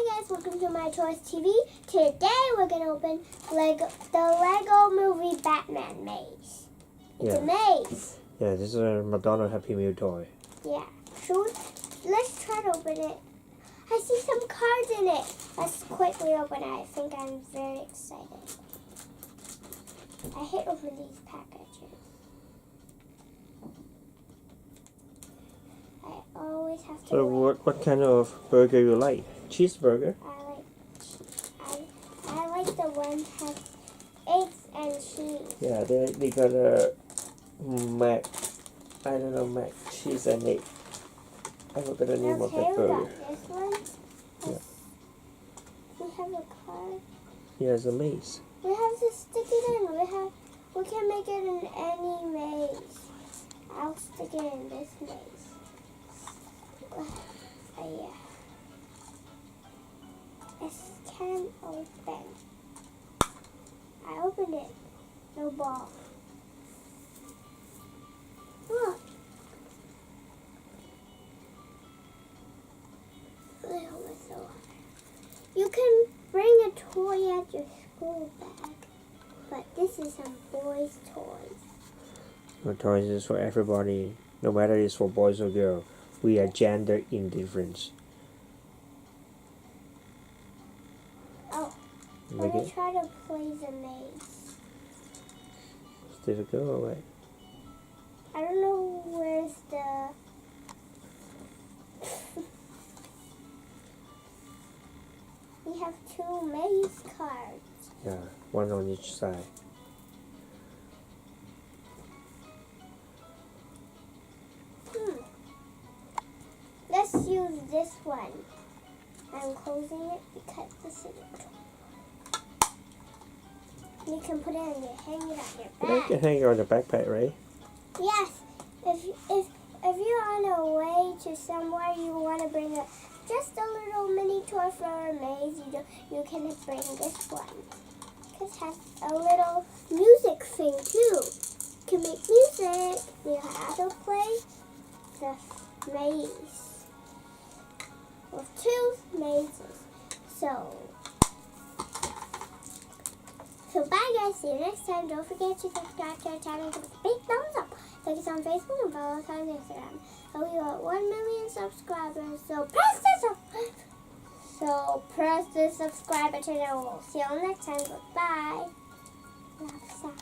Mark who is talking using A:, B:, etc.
A: Hi guys, welcome to myToyS TV. Today we're gonna open the Lego Movie Batman maze. It's a maze.
B: Yeah, this is a McDonald's Happy Meal toy.
A: Yeah. Let's try to open it. I see some cards in it. Let's quickly open it. I think I'm very excited. I hate opening these packages. I always have to.
B: So what kind of burger you like? Cheeseburger?
A: I like the one that has eggs and cheese.
B: Yeah, they got a mac cheese and egg. I forgot the name of that burger.
A: This one.
B: Yeah.
A: We have a card.
B: Yeah, it's a maze.
A: We have to stick it in. We can make it in any maze. I'll stick it in this maze. Yeah. It can open. I opened it. No ball. Look. You can bring a toy at your school bag, but this is some boys' toys.
B: The toys is for everybody, no matter it's for boys or girls. We are gender indifferent.
A: Oh, let me try to play the maze.
B: Did it go away?
A: I don't know where's the... We have 2 maze cards.
B: Yeah, one on each side.
A: Let's use this one. I'm closing it because this is it. You can put it on your hang it on your back.
B: You can hang it on the backpack, right?
A: Yes. If you're on a way to somewhere you want to bring just a little mini toy for a maze, you can bring this one. It has a little music thing too. You can make music. You have to play the maze. With 2 mazes. So bye guys, see you next time. Don't forget to subscribe to our channel and give us a big thumbs up. Like us on Facebook and follow us on Instagram. And we are 1 million subscribers, so press the subscribe button and we'll see you all next time. Goodbye.